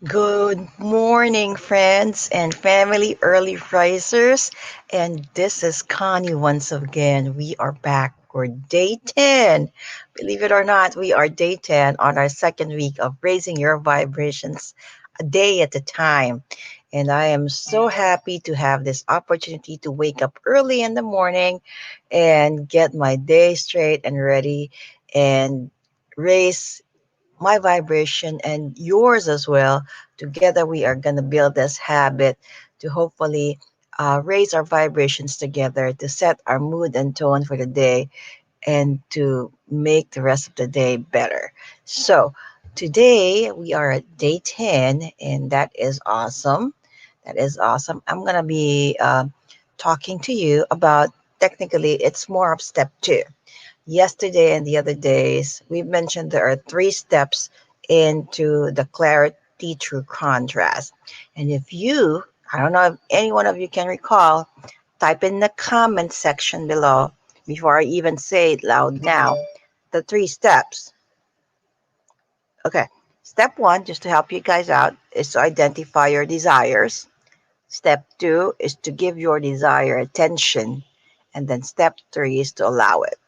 Good morning, friends and family early risers. And this is Connie once again. We are back for day 10. Believe it or not, we are day 10 on our second week of raising your vibrations a day at a time. And I am so happy to have this opportunity to wake up early in the morning and get my day straight and ready and raise my vibration and yours as well. Together, we are going to build this habit to hopefully raise our vibrations together to set our mood and tone for the day and to make the rest of the day better. So, today we are at day 10, and that is awesome. That is awesome. I'm going to be talking to you about technically, it's more of step two. Yesterday and the other days, we mentioned there are three steps into the clarity through contrast. And if you, I don't know if any one of you can recall, type in the comment section below before I even say it loud now. The three steps. Okay. Step one, just to help you guys out, is to identify your desires. Step two is to give your desire attention. And then step three is to allow it.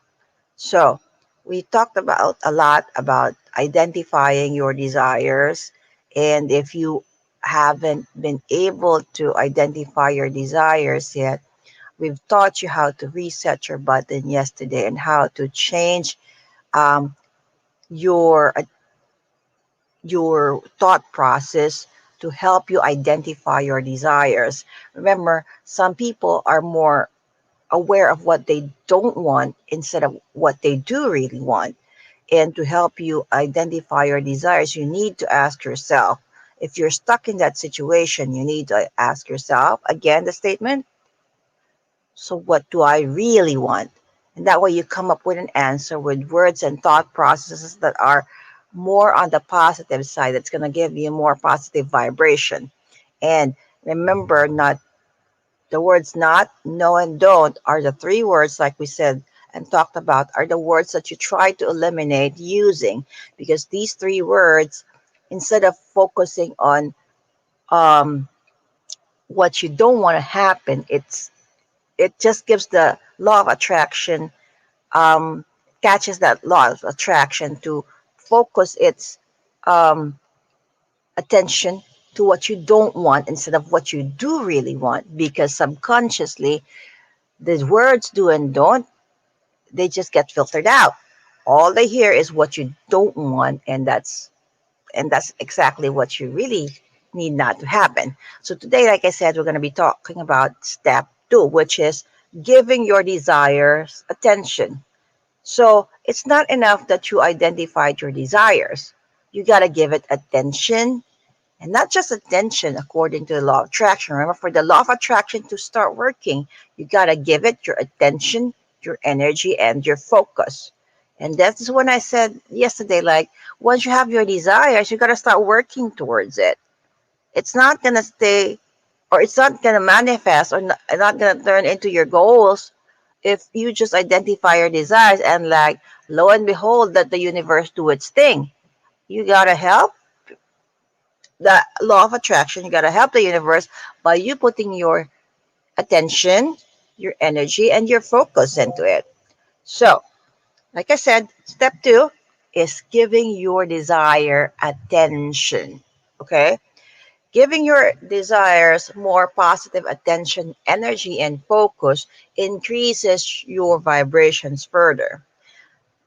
So, we talked about a lot about identifying your desires. And if you haven't been able to identify your desires yet, we've taught you how to reset your button yesterday and how to change um, your your thought process to help you identify your desires. Remember, some people are more aware of what they don't want instead of what they do really want. And to help you identify your desires, you need to ask yourself, if you're stuck in that situation, you need to ask yourself again the statement, so what do I really want? And that way you come up with an answer with words and thought processes that are more on the positive side, that's going to give you more positive vibration. And remember, not the words not, no, and don't are the three words, like we said and talked about, are the words that you try to eliminate using, because these three words, instead of focusing on um, what you don't want to happen, it just gives the law of attraction, um, catches that law of attraction to focus its um, attention to what you don't want instead of what you do really want, because subconsciously the words do and don't, they just get filtered out. All they hear is what you don't want, and that's exactly what you really need not to happen. So today, like I said, we're going to be talking about step two, which is giving your desires attention. So it's not enough that you identified your desires. You got to give it attention, and not just attention according to the law of attraction. Remember, for the law of attraction to start working, you got to give it your attention, your energy, and your focus. And that's when I said yesterday, like, once you have your desires, you got to start working towards it. It's not going to stay, or it's not going to manifest, or not going to turn into your goals if you just identify your desires and, like, lo and behold, that the universe do its thing. You got to help the law of attraction. You got to help the universe by you putting your attention, your energy, and your focus into it. So, like I said, step two is giving your desire attention. Okay? Giving your desires more positive attention, energy, and focus increases your vibrations further.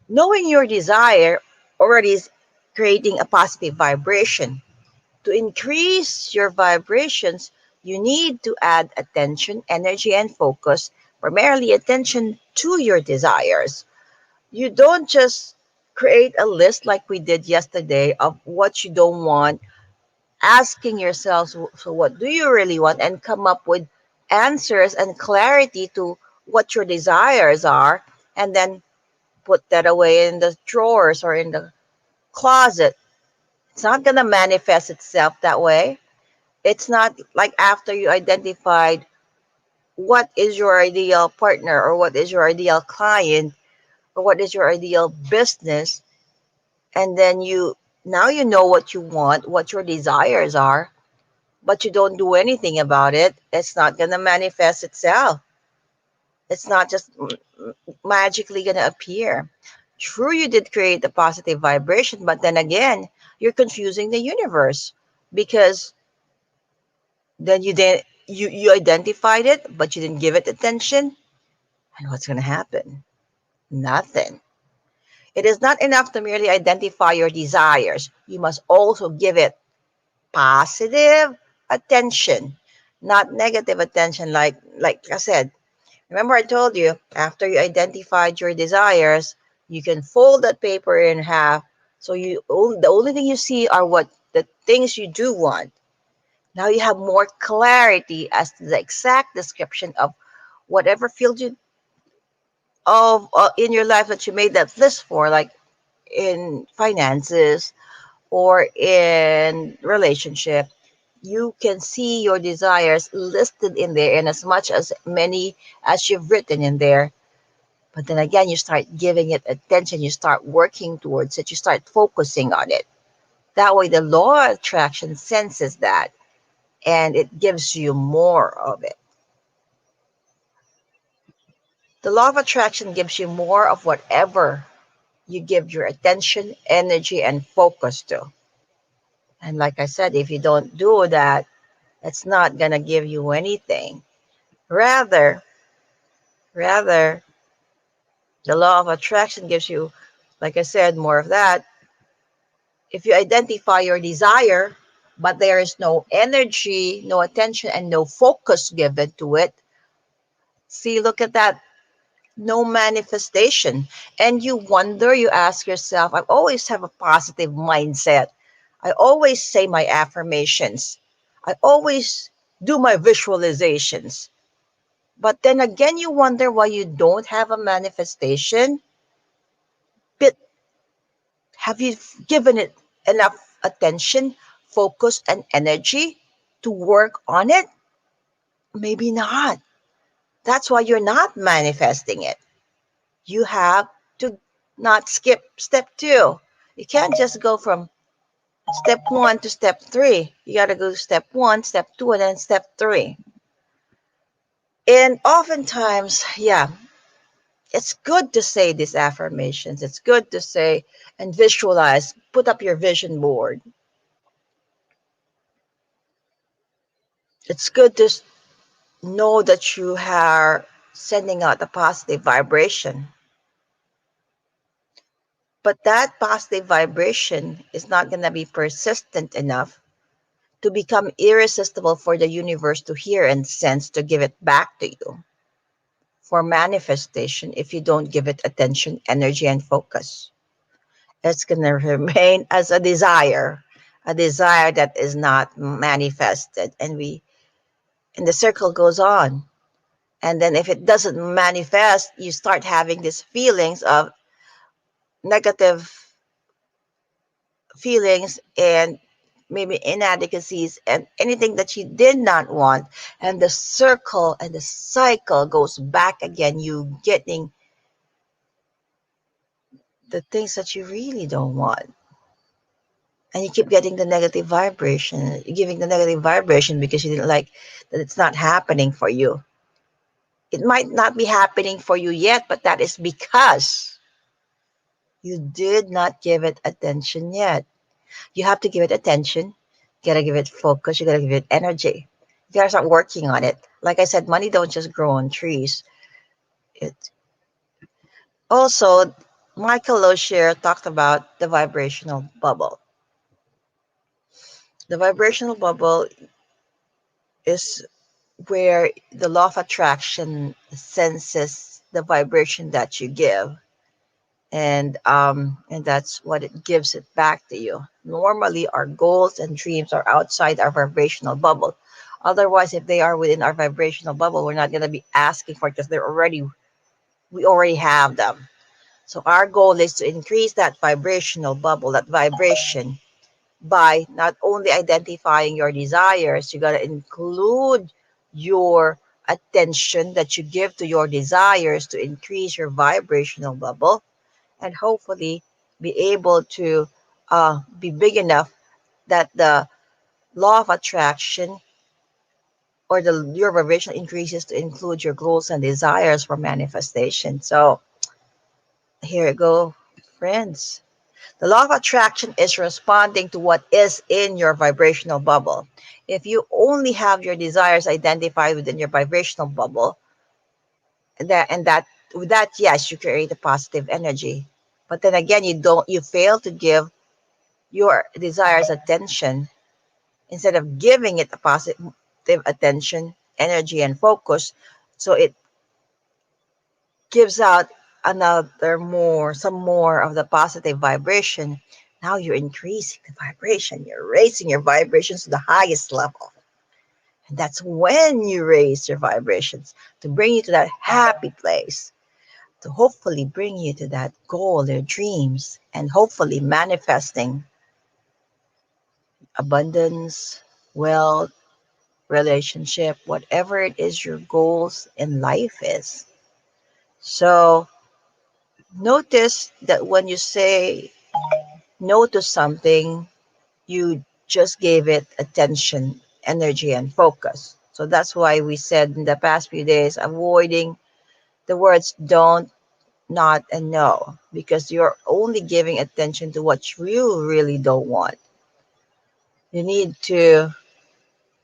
Knowing your desire already is creating a positive vibration. To increase your vibrations, you need to add attention, energy, and focus, primarily attention to your desires. You don't just create a list like we did yesterday of what you don't want, asking yourselves, so what do you really want, and come up with answers and clarity to what your desires are, and then put that away in the drawers or in the closet. It's not going to manifest itself that way. It's not like after you identified what is your ideal partner, or what is your ideal client, or what is your ideal business, and then you Now you know what you want, what your desires are, but you don't do anything about it. It's not going to manifest itself. It's not just magically going to appear. True, you did create a positive vibration, but then again, you're confusing the universe because then you identified it, but you didn't give it attention. And what's going to happen? Nothing. It is not enough to merely identify your desires. You must also give it positive attention, not negative attention like I said. Remember I told you after you identified your desires, you can fold that paper in half so the only thing you see are what the things you do want. Now you have more clarity as to the exact description of whatever field you of in your life that you made that list for, like in finances or in relationship. You can see your desires listed in there and as much as many as you've written in there. But then again, you start giving it attention, you start working towards it, you start focusing on it. That way the law of attraction senses that and it gives you more of it. The law of attraction gives you more of whatever you give your attention, energy, and focus to. And like I said, if you don't do that, it's not going to give you anything. Rather, rather, the law of attraction gives you, like I said, more of that. If you identify your desire, but there is no energy, no attention, and no focus given to it, see, look at that. No manifestation. And you wonder, you ask yourself, I always have a positive mindset. I always say my affirmations. I always do my visualizations. But then again, you wonder why you don't have a manifestation. But have you given it enough attention, focus, and energy to work on it? Maybe not. That's why you're not manifesting it. You have to not skip step two. You can't just go from step one to step three. You got to go step one, step two, and then step three. And oftentimes, yeah, it's good to say these affirmations. It's good to say and visualize, put up your vision board. It's good to know that you are sending out a positive vibration. But that positive vibration is not going to be persistent enough to become irresistible for the universe to hear and sense to give it back to you for manifestation if you don't give it attention, energy, and focus. It's going to remain as a desire that is not manifested. And the circle goes on. And then if it doesn't manifest, you start having these feelings of negative feelings and maybe inadequacies and anything that you did not want, and the circle and the cycle goes back again, you getting the things that you really don't want, and you keep getting the negative vibration, giving the negative vibration because you didn't like that it's not happening for you. It might not be happening for you yet, but that is because you did not give it attention yet. You have to give it attention. You gotta give it focus. You gotta give it energy. You gotta start working on it. Like I said, money don't just grow on trees. It also, Michael Lozier talked about the vibrational bubble. The vibrational bubble is where the law of attraction senses the vibration that you give, and that's what it gives it back to you. Normally our goals and dreams are outside our vibrational bubble. Otherwise, if they are within our vibrational bubble, we're not going to be asking for it because we already have them. So our goal is to increase that vibrational bubble, that vibration, by not only identifying your desires, you got to include your attention that you give to your desires to increase your vibrational bubble, and hopefully be able to be big enough that the law of attraction or the your vibration increases to include your goals and desires for manifestation. So here you go, friends. The law of attraction is responding to what is in your vibrational bubble. If you only have your desires identified within your vibrational bubble, and that with that, yes, you create a positive energy. But then again, you fail to give your desires attention instead of giving it a positive attention, energy, and focus. So it gives out another more, some more of the positive vibration. Now you're increasing the vibration. You're raising your vibrations to the highest level. And that's when you raise your vibrations to bring you to that happy place, to hopefully bring you to that goal, their dreams, and hopefully manifesting abundance, wealth, relationship, whatever it is your goals in life is. So notice that when you say no to something, you just gave it attention, energy, and focus. So that's why we said in the past few days, avoiding the words don't, not, and no, because you're only giving attention to what you really don't want. You need to,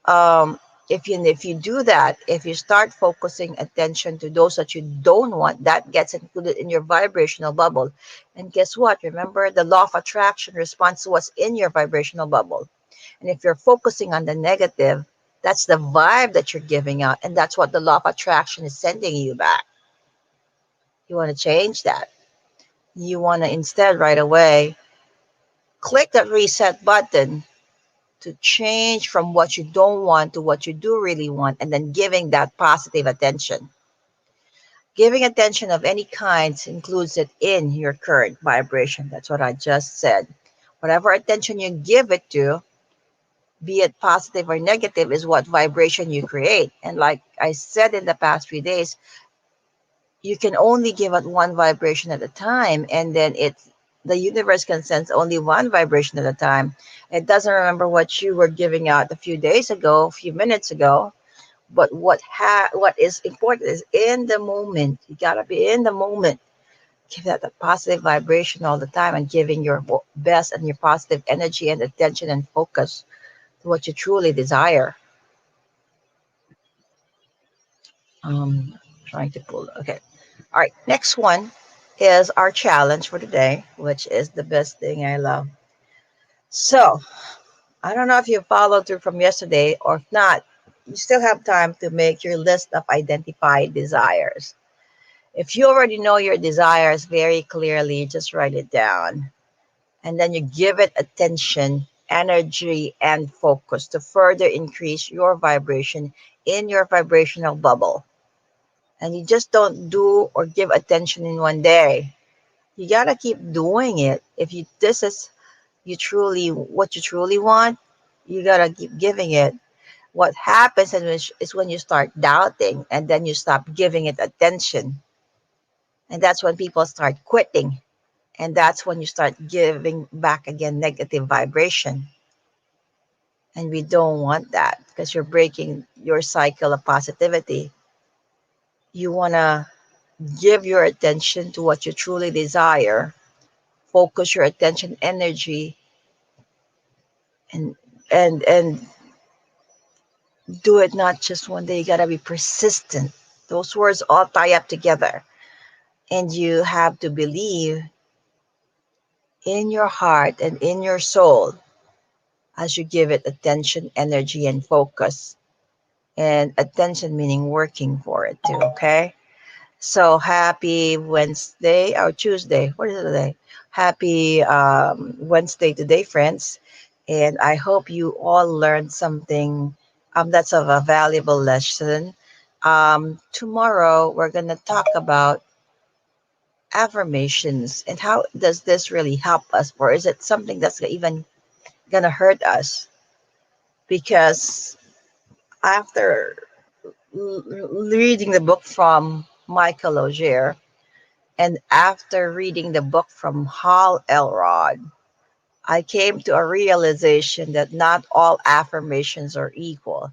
um, if you do that, if you start focusing attention to those that you don't want, that gets included in your vibrational bubble. And guess what? Remember, the law of attraction responds to what's in your vibrational bubble. And if you're focusing on the negative, that's the vibe that you're giving out. And that's what the law of attraction is sending you back. You want to change that. You want to instead right away click that reset button to change from what you don't want to what you do really want, and then giving that positive attention. Giving attention of any kind includes it in your current vibration. That's what I just said. Whatever attention you give it to, be it positive or negative, is what vibration you create. And like I said in the past few days, you can only give out one vibration at a time, and then the universe can sense only one vibration at a time. It doesn't remember what you were giving out a few days ago, a few minutes ago. But what is important is in the moment. You gotta be in the moment. Give that a positive vibration all the time, and giving your best and your positive energy and attention and focus to what you truly desire. Trying to pull. Okay. All right. Next one is our challenge for today, which is the best thing I love. So I don't know if you followed through from yesterday, or if not, you still have time to make your list of identified desires. If you already know your desires very clearly, just write it down. And then you give it attention, energy, and focus to further increase your vibration in your vibrational bubble. And you just don't do or give attention in one day. You gotta keep doing it. If you this is you truly what you truly want, you gotta keep giving it. What happens is when you start doubting and then you stop giving it attention. And that's when people start quitting. And that's when you start giving back again negative vibration. And we don't want that because you're breaking your cycle of positivity. You wanna give your attention to what you truly desire, focus your attention energy, and and do it not just one day. You gotta be persistent. Those words all tie up together. And you have to believe in your heart and in your soul as you give it attention, energy, and focus. And attention meaning working for it too, okay? So happy Wednesday or Tuesday. What is it today? Happy Wednesday today, friends. And I hope you all learned something that's of a valuable lesson. Tomorrow, we're going to talk about affirmations and how does this really help us, or is it something that's even going to hurt us? Because after reading the book from Michael Auger, and after reading the book from Hal Elrod, I came to a realization that not all affirmations are equal.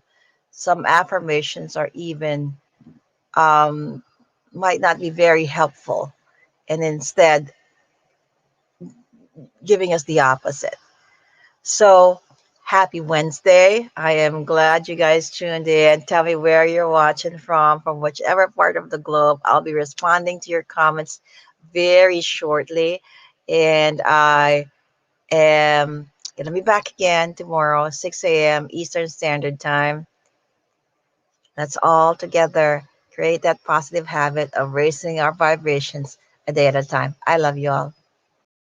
Some affirmations are even um, might not be very helpful, and instead giving us the opposite. So, happy Wednesday. I am glad you guys tuned in. Tell me where you're watching from whichever part of the globe. I'll be responding to your comments very shortly. And I am going to be back again tomorrow, 6 a.m. Eastern Standard Time. Let's all together create that positive habit of raising our vibrations a day at a time. I love you all.